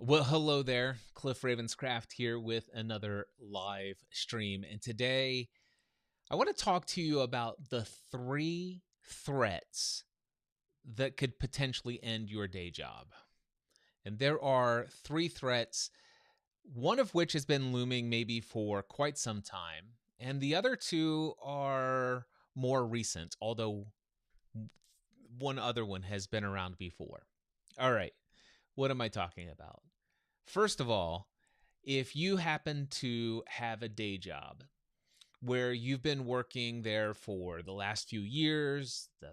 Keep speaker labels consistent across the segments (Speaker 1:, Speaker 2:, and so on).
Speaker 1: Well, hello there. Cliff Ravenscraft here with another live stream. And today I want to talk to you about the three threats that could potentially end your day job. And there are three threats, one of which has been looming maybe for quite some time, and the other two are more recent, although one other one has been around before. All right, what am I talking about? First of all, if you happen to have a day job where you've been working there for the last few years, the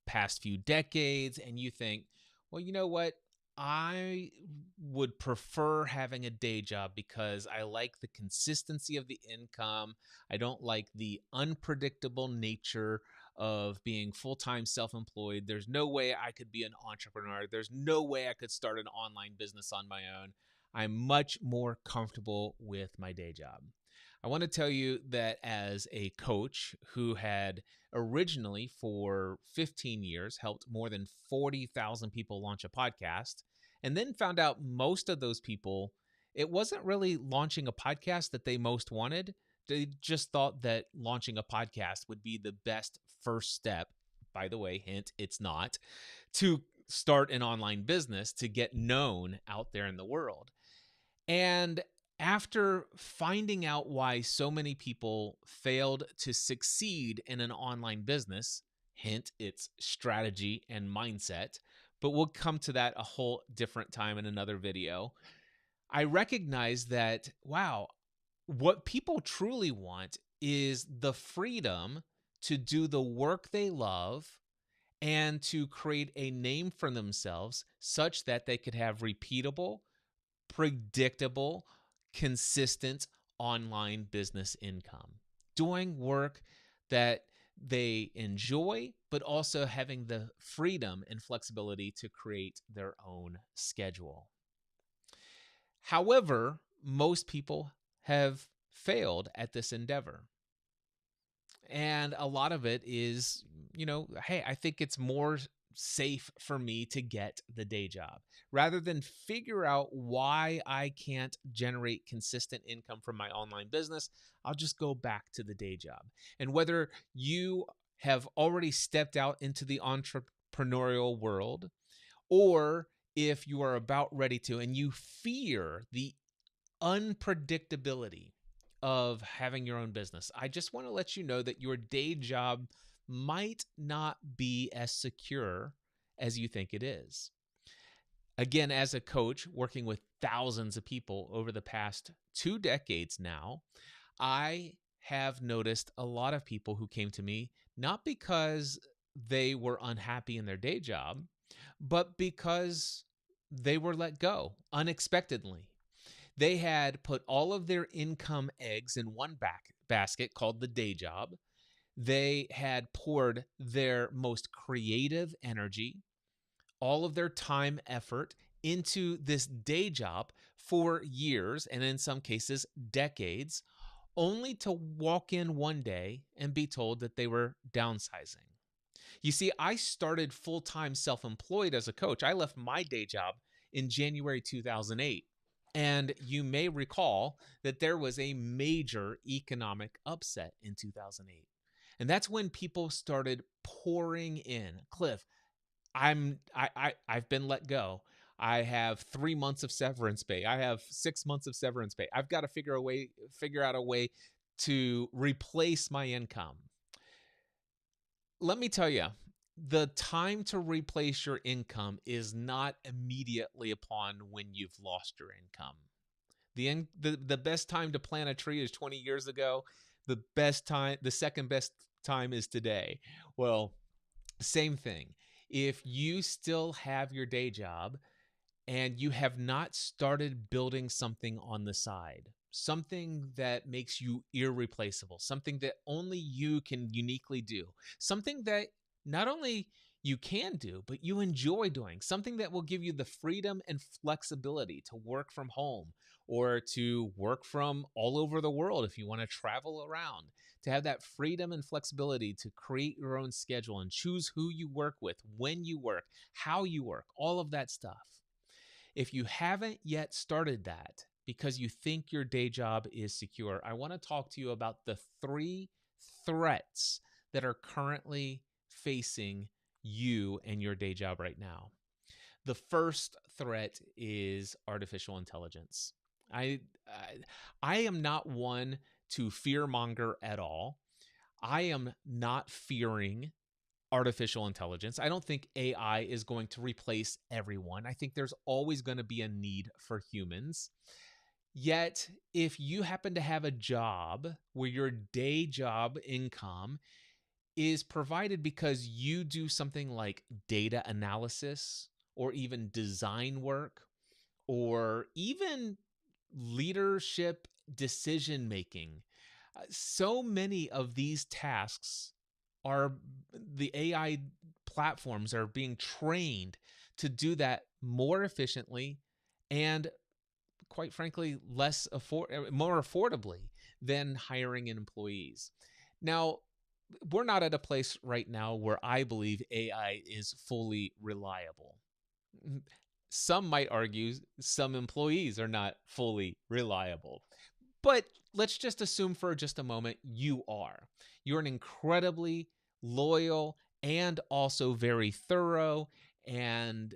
Speaker 1: past few decades, and you think, well, you know what? I would prefer having a day job because I like the consistency of the income. I don't like the unpredictable nature of being full time self employed. There's no way I could be an entrepreneur. There's no way I could start an online business on my own. I'm much more comfortable with my day job. I want to tell you that as a coach who had originally for 15 years helped more than 40,000 people launch a podcast, and then found out most of those people, it wasn't really launching a podcast that they most wanted. They just thought that launching a podcast would be the best first step. By the way, hint, it's not, to start an online business to get known out there in the world. And after finding out why so many people failed to succeed in an online business, hint, it's strategy and mindset, but we'll come to that a whole different time in another video. I recognize that, wow, what people truly want is the freedom to do the work they love and to create a name for themselves such that they could have repeatable, predictable, consistent online business income. Doing work that they enjoy, but also having the freedom and flexibility to create their own schedule. However, most people have failed at this endeavor. And a lot of it is, hey, I think it's more safe for me to get the day job rather than figure out why I can't generate consistent income from my online business. I'll just go back to the day job. And whether you have already stepped out into the entrepreneurial world, or if you are about ready to and you fear the unpredictability of having your own business, I just want to let you know that your day job might not be as secure as you think it is. Again, as a coach working with thousands of people over the past 2 decades now, I have noticed a lot of people who came to me not because they were unhappy in their day job, but because they were let go unexpectedly. They had put all of their income eggs in one basket called the day job. They had poured their most creative energy, all of their time, effort into this day job for years, and in some cases, decades, only to walk in one day and be told that they were downsizing. You see, I started full time self employed as a coach. I left my day job in January 2008. And you may recall that there was a major economic upset in 2008. And that's when people started pouring in. Cliff, I've been let go. I have 3 months of severance pay. I have 6 months of severance pay. I've got to figure out a way to replace my income. Let me tell you, the time to replace your income is not immediately upon when you've lost your income. The best time to plant a tree is 20 years ago. The second best time is today. Well, same thing. If you still have your day job and you have not started building something on the side, something that makes you irreplaceable, something that only you can uniquely do, something that not only you can do, but you enjoy doing, something that will give you the freedom and flexibility to work from home or to work from all over the world if you want to travel around, to have that freedom and flexibility to create your own schedule and choose who you work with, when you work, how you work, all of that stuff. If you haven't yet started that because you think your day job is secure, I want to talk to you about the three threats that are currently facing you and your day job right now. The first threat is artificial intelligence. I I, I am not one to fearmonger at all. I am not fearing artificial intelligence. I don't think AI is going to replace everyone. I think there's always going to be a need for humans. Yet, if you happen to have a job where your day job income is provided because you do something like data analysis or even design work or even leadership decision making, so many of these tasks are the AI platforms are being trained to do that more efficiently and quite frankly more affordably than hiring employees. Now, we're not at a place right now where I believe AI is fully reliable. Some might argue some employees are not fully reliable. But let's just assume for just a moment you are. You're an incredibly loyal and also very thorough and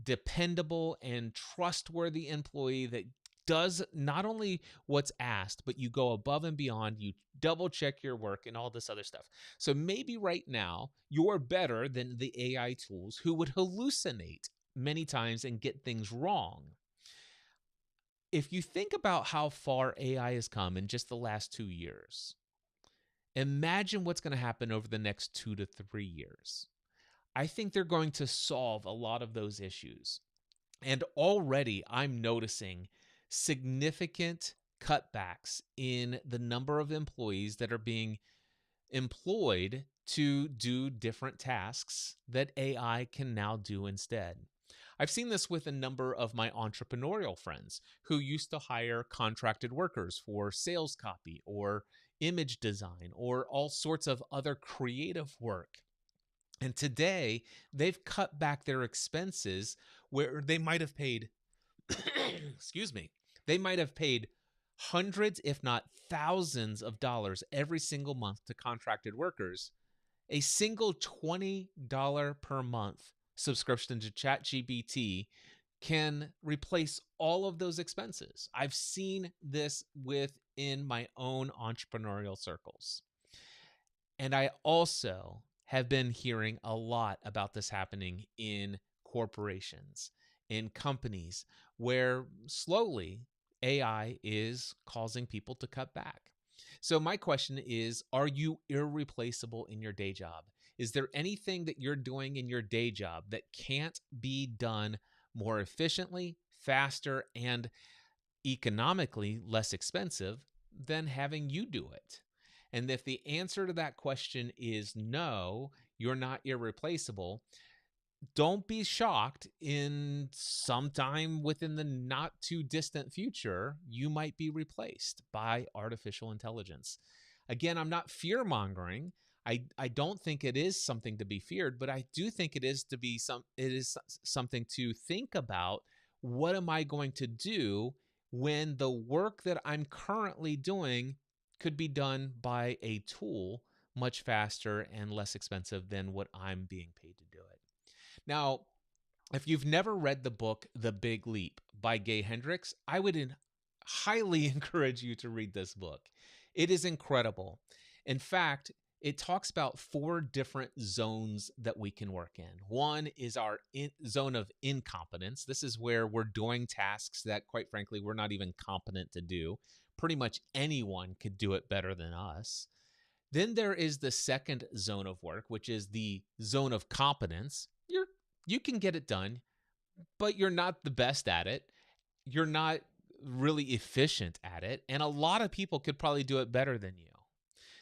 Speaker 1: dependable and trustworthy employee that does not only what's asked, but you go above and beyond, you double check your work and all this other stuff. So maybe right now you're better than the AI tools who would hallucinate many times and get things wrong. If you think about how far AI has come in just the last 2 years, imagine what's going to happen over the next 2 to 3 years. I think they're going to solve a lot of those issues. And already I'm noticing significant cutbacks in the number of employees that are being employed to do different tasks that AI can now do instead. I've seen this with a number of my entrepreneurial friends who used to hire contracted workers for sales copy or image design or all sorts of other creative work. And today they've cut back their expenses where they might have paid, excuse me, they might have paid hundreds, if not thousands of dollars every single month to contracted workers. A single $20 per month subscription to ChatGPT can replace all of those expenses. I've seen this within my own entrepreneurial circles. And I also have been hearing a lot about this happening in corporations, in companies, where slowly AI is causing people to cut back. So, my question is, are you irreplaceable in your day job? Is there anything that you're doing in your day job that can't be done more efficiently, faster, and economically less expensive than having you do it? And if the answer to that question is no, you're not irreplaceable, don't be shocked in sometime within the not too distant future, you might be replaced by artificial intelligence. Again, I'm not fear mongering. I don't think it is something to be feared, but I do think it is something to think about. What am I going to do when the work that I'm currently doing could be done by a tool much faster and less expensive than what I'm being paid to do it? Now, if you've never read the book The Big Leap by Gay Hendricks, I would highly encourage you to read this book. It is incredible. In fact, it talks about 4 different zones that we can work in. One is our zone of incompetence. This is where we're doing tasks that, quite frankly, we're not even competent to do. Pretty much anyone could do it better than us. Then there is the second zone of work, which is the zone of competence. You can get it done, but you're not the best at it. You're not really efficient at it. And a lot of people could probably do it better than you.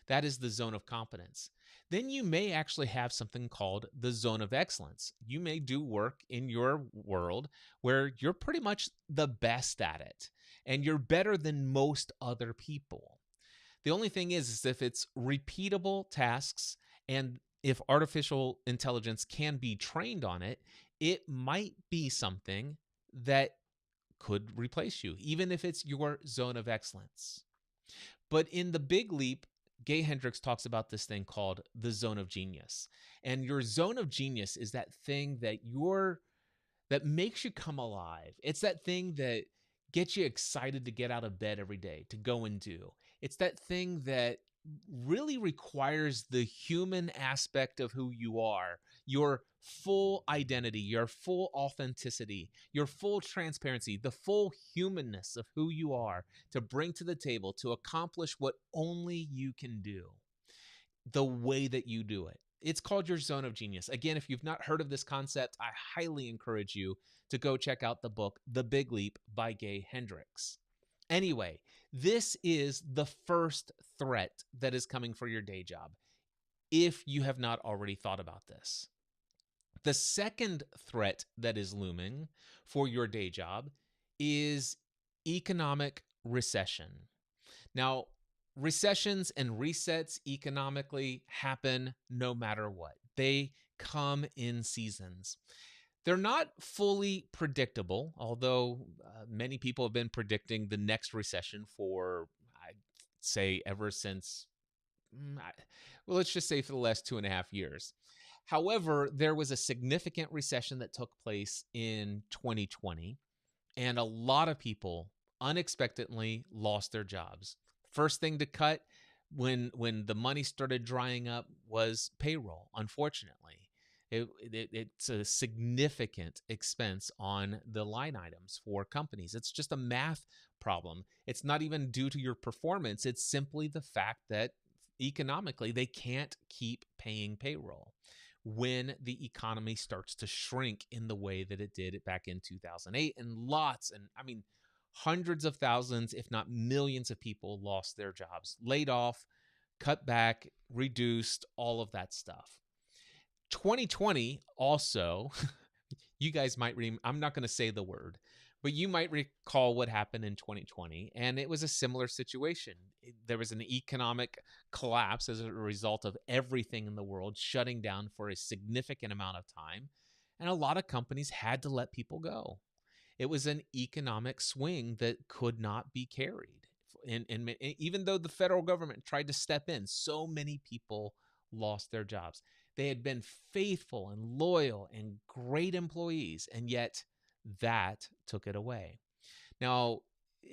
Speaker 1: That is the zone of competence. Then you may actually have something called the zone of excellence. You may do work in your world where you're pretty much the best at it and you're better than most other people. The only thing is if it's repeatable tasks and if artificial intelligence can be trained on it, it might be something that could replace you, even if it's your zone of excellence. But in the big leap, Gay Hendricks talks about this thing called the zone of genius. And your zone of genius is that thing that makes you come alive. It's that thing that gets you excited to get out of bed every day to go and do. It's that thing that really requires the human aspect of who you are, your full identity, your full authenticity, your full transparency, the full humanness of who you are to bring to the table to accomplish what only you can do the way that you do it. It's called your zone of genius. Again, if you've not heard of this concept, I highly encourage you to go check out the book, The Big Leap by Gay Hendricks. Anyway, this is the first threat that is coming for your day job, if you have not already thought about this. The second threat that is looming for your day job is economic recession. Now, recessions and resets economically happen no matter what. They come in seasons. They're not fully predictable, although many people have been predicting the next recession for, I'd say, ever since, well, let's just say for the last 2.5 years. However, there was a significant recession that took place in 2020, and a lot of people unexpectedly lost their jobs. First thing to cut when the money started drying up was payroll. Unfortunately, it's a significant expense on the line items for companies. It's just a math problem. It's not even due to your performance. It's simply the fact that economically they can't keep paying payroll when the economy starts to shrink in the way that it did back in 2008. And hundreds of thousands, if not millions of people lost their jobs, laid off, cut back, reduced, all of that stuff. 2020 also, you guys might, I'm not going to say the word, but you might recall what happened in 2020. And it was a similar situation. There was an economic collapse as a result of everything in the world shutting down for a significant amount of time. And a lot of companies had to let people go. It was an economic swing that could not be carried. And even though the federal government tried to step in, so many people lost their jobs. They had been faithful and loyal and great employees, and yet that took it away. Now,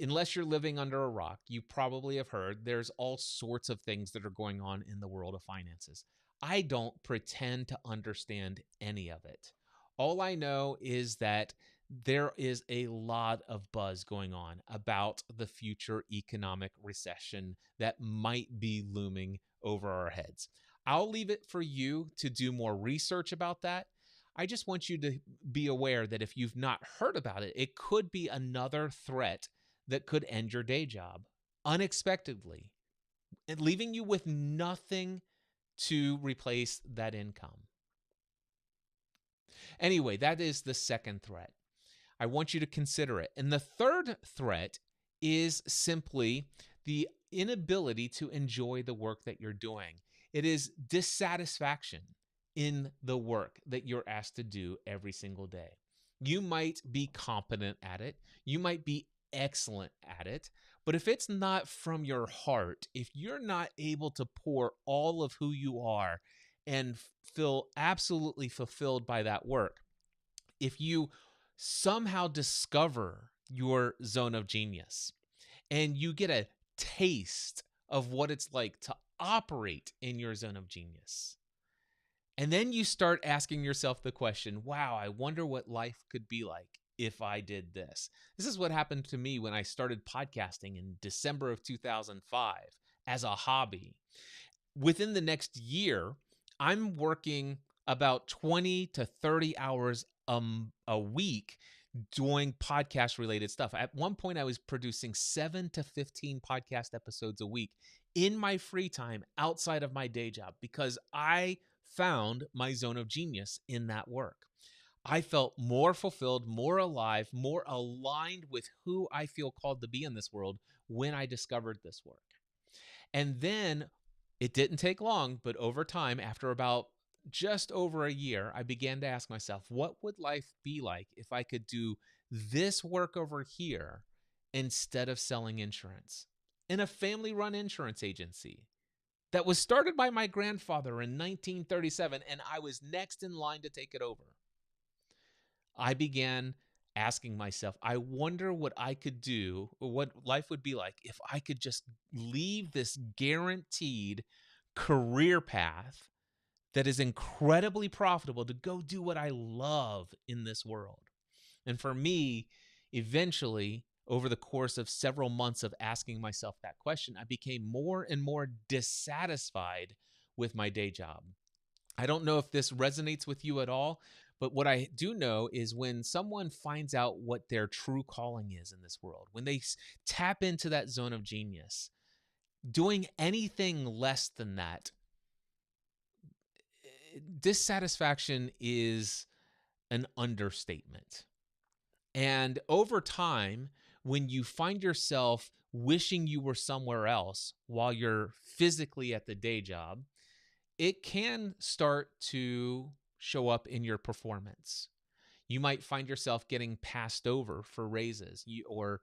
Speaker 1: unless you're living under a rock, you probably have heard there's all sorts of things that are going on in the world of finances. I don't pretend to understand any of it. All I know is that there is a lot of buzz going on about the future economic recession that might be looming over our heads. I'll leave it for you to do more research about that. I just want you to be aware that if you've not heard about it, it could be another threat that could end your day job unexpectedly, and leaving you with nothing to replace that income. Anyway, that is the second threat. I want you to consider it. And the third threat is simply the inability to enjoy the work that you're doing. It is dissatisfaction in the work that you're asked to do every single day. You might be competent at it. You might be excellent at it. But if it's not from your heart, if you're not able to pour all of who you are and feel absolutely fulfilled by that work, if you somehow discover your zone of genius and you get a taste of what it's like to operate in your zone of genius, and then you start asking yourself the question, wow, I wonder what life could be like if I did this. This is what happened to me when I started podcasting in December of 2005 as a hobby. Within the next year, I'm working about 20 to 30 hours a week doing podcast related stuff. At one point, I was producing 7 to 15 podcast episodes a week in my free time outside of my day job because I found my zone of genius in that work. I felt more fulfilled, more alive, more aligned with who I feel called to be in this world when I discovered this work. And then it didn't take long, but over time, after about just over a year, I began to ask myself, what would life be like if I could do this work over here instead of selling insurance in a family-run insurance agency that was started by my grandfather in 1937, and I was next in line to take it over. I began asking myself, I wonder what I could do, what life would be like if I could just leave this guaranteed career path that is incredibly profitable to go do what I love in this world. And for me, eventually, over the course of several months of asking myself that question, I became more and more dissatisfied with my day job. I don't know if this resonates with you at all, but what I do know is when someone finds out what their true calling is in this world, when they tap into that zone of genius, doing anything less than that, dissatisfaction is an understatement. And over time, when you find yourself wishing you were somewhere else while you're physically at the day job, it can start to show up in your performance. You might find yourself getting passed over for raises, or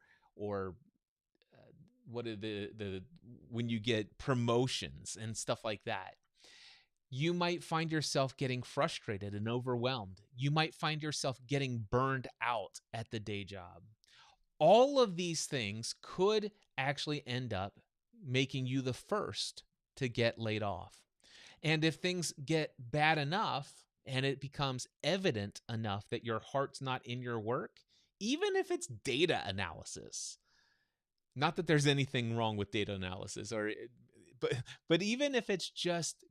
Speaker 1: what are the when you get promotions and stuff like that. You might find yourself getting frustrated and overwhelmed. You might find yourself getting burned out at the day job. All of these things could actually end up making you the first to get laid off. And if things get bad enough and it becomes evident enough that your heart's not in your work, even if it's data analysis, not that there's anything wrong with data analysis, but even if it's just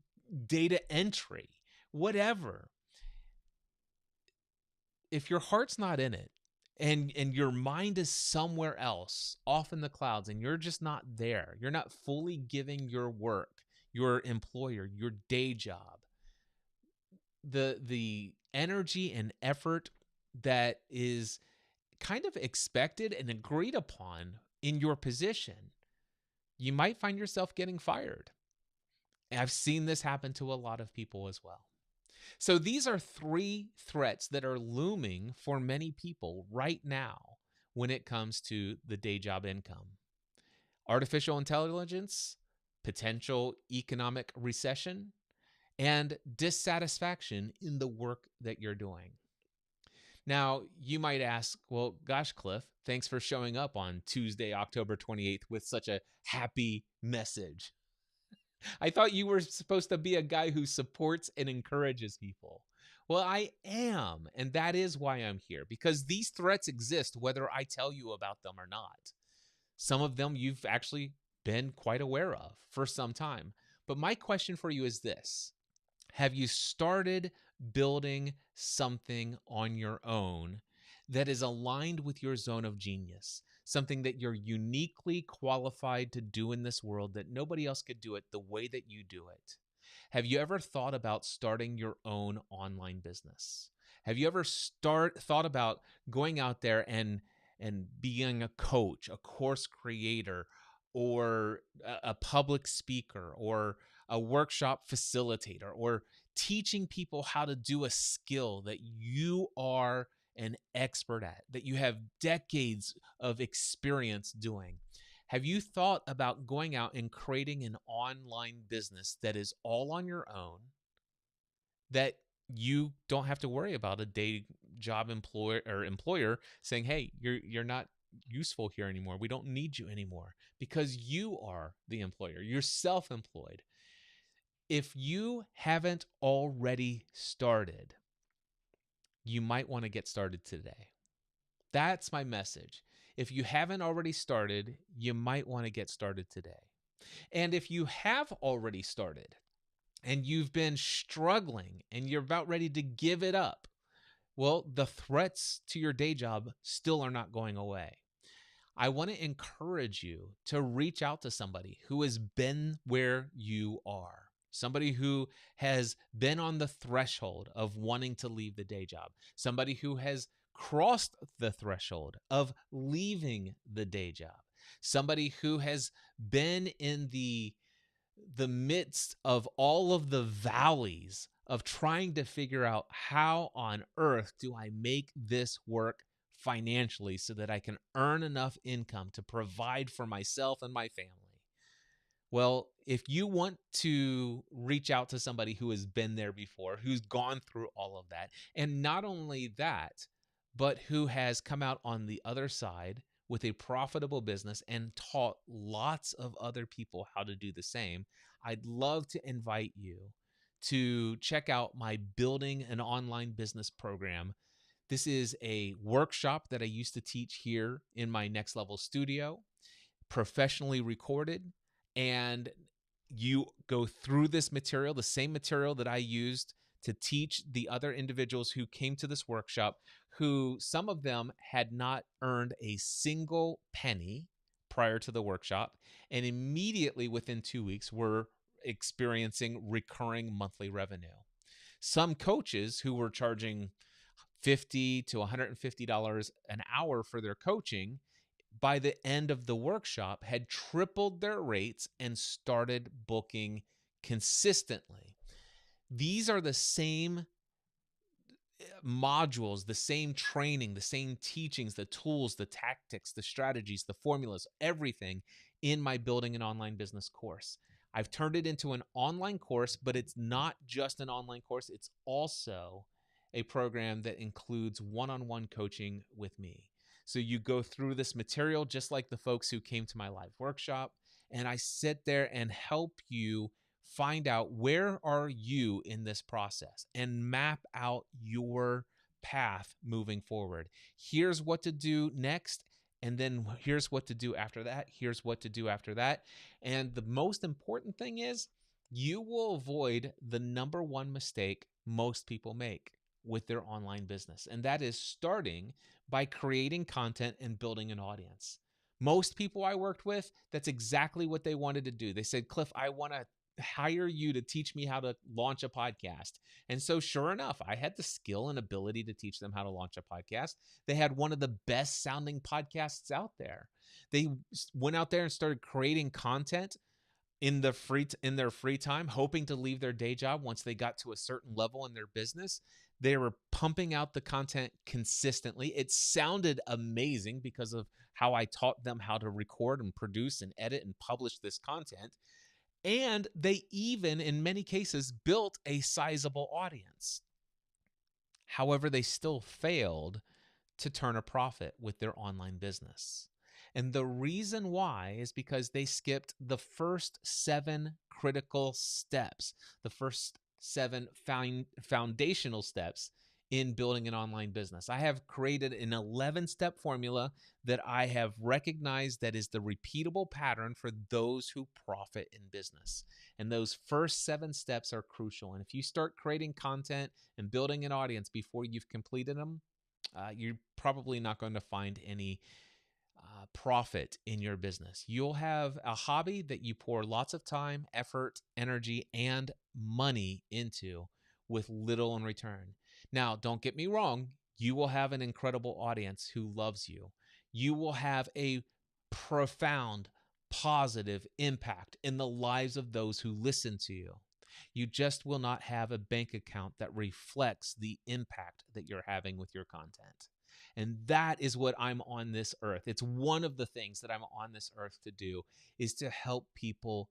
Speaker 1: data entry, whatever, if your heart's not in it and your mind is somewhere else off in the clouds and you're just not there, you're not fully giving your work, your employer, your day job, the energy and effort that is kind of expected and agreed upon in your position, you might find yourself getting fired. I've seen this happen to a lot of people as well. So these are three threats that are looming for many people right now when it comes to the day job income. Artificial intelligence, potential economic recession, and dissatisfaction in the work that you're doing. Now, you might ask, well, gosh, Cliff, thanks for showing up on Tuesday, October 28th with such a happy message. I thought you were supposed to be a guy who supports and encourages people. Well, I am, and that is why I'm here, because these threats exist whether I tell you about them or not. Some of them you've actually been quite aware of for some time. But my question for you is this: have you started building something on your own that is aligned with your zone of genius? Something that you're uniquely qualified to do in this world that nobody else could do it the way that you do it? Have you ever thought about starting your own online business? Have you ever thought about going out there and being a coach, a course creator, or a public speaker, or a workshop facilitator, or teaching people how to do a skill that you are an expert at, that you have decades of experience doing? Have you thought about going out and creating an online business that is all on your own, that you don't have to worry about a day job employer saying, hey, you're not useful here anymore, we don't need you anymore, because you are the employer, you're self-employed? If you haven't already started, you might want to get started today. That's my message. If you haven't already started, you might want to get started today. And if you have already started and you've been struggling and you're about ready to give it up, well, the threats to your day job still are not going away. I want to encourage you to reach out to somebody who has been where you are. Somebody who has been on the threshold of wanting to leave the day job. Somebody who has crossed the threshold of leaving the day job. Somebody who has been in the midst of all of the valleys of trying to figure out, how on earth do I make this work financially so that I can earn enough income to provide for myself and my family. Well, if you want to reach out to somebody who has been there before, who's gone through all of that, and not only that, but who has come out on the other side with a profitable business and taught lots of other people how to do the same, I'd love to invite you to check out my Building an Online Business program. This is a workshop that I used to teach here in my Next Level studio, professionally recorded, and you go through this material, the same material that I used to teach the other individuals who came to this workshop, who some of them had not earned a single penny prior to the workshop, and immediately within 2 weeks were experiencing recurring monthly revenue. Some coaches who were charging $50 to $150 an hour for their coaching, by the end of the workshop, had tripled their rates and started booking consistently. These are the same modules, the same training, the same teachings, the tools, the tactics, the strategies, the formulas, everything in my Building an Online Business course. I've turned it into an online course, but it's not just an online course. It's also a program that includes one-on-one coaching with me. So you go through this material just like the folks who came to my live workshop, and I sit there and help you find out where are you in this process and map out your path moving forward. Here's what to do next, and then here's what to do after that. Here's what to do after that. And the most important thing is you will avoid the number one mistake most people make with their online business, and that is starting by creating content and building an audience. Most people I worked with, that's exactly what they wanted to do. They said, Cliff, I want to hire you to teach me how to launch a podcast. And so sure enough, I had the skill and ability to teach them how to launch a podcast. They had one of the best sounding podcasts out there. They went out there and started creating content in their free time, hoping to leave their day job once they got to a certain level in their business. They were pumping out the content consistently. It sounded amazing because of how I taught them how to record and produce and edit and publish this content. And they even, in many cases, built a sizable audience. However, they still failed to turn a profit with their online business. And the reason why is because they skipped the first 7 critical steps, the first 7 foundational steps in building an online business. I have created an 11-step formula that I have recognized that is the repeatable pattern for those who profit in business. And those first 7 steps are crucial. And if you start creating content and building an audience before you've completed them, you're probably not going to find any profit in your business. You'll have a hobby that you pour lots of time, effort, energy, and money into with little in return. Now, don't get me wrong. You will have an incredible audience who loves you. You will have a profound, positive impact in the lives of those who listen to you. You just will not have a bank account that reflects the impact that you're having with your content. And that is what I'm on this earth. It's one of the things that I'm on this earth to do, is to help people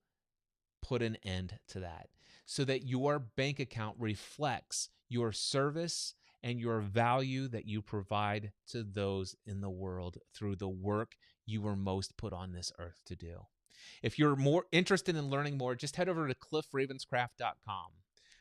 Speaker 1: put an end to that so that your bank account reflects your service and your value that you provide to those in the world through the work you were most put on this earth to do. If you're more interested in learning more, just head over to cliffravenscraft.com,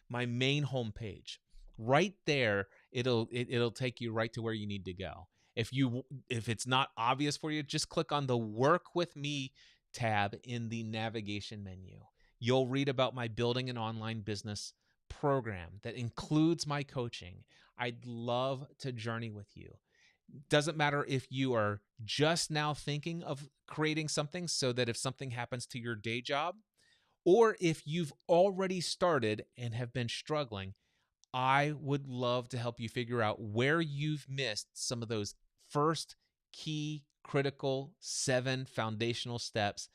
Speaker 1: my main homepage. Right there, it'll take you right to where you need to go. If it's not obvious for you, just click on the Work With Me tab in the navigation menu. You'll read about my Building an Online Business program that includes my coaching. I'd love to journey with you. Doesn't matter if you are just now thinking of creating something so that if something happens to your day job, or if you've already started and have been struggling, I would love to help you figure out where you've missed some of those first key, critical 7 foundational steps,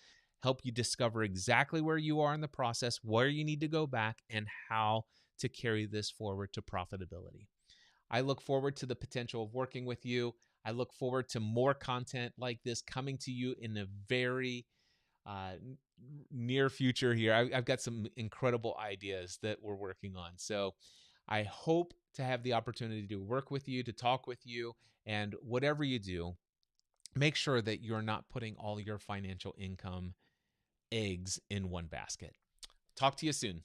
Speaker 1: help you discover exactly where you are in the process, where you need to go back, and how to carry this forward to profitability. I look forward to the potential of working with you. I look forward to more content like this coming to you in a very uh, near future here. I've got some incredible ideas that we're working on. So I hope to have the opportunity to work with you, to talk with you, and whatever you do, make sure that you're not putting all your financial income eggs in one basket. Talk to you soon.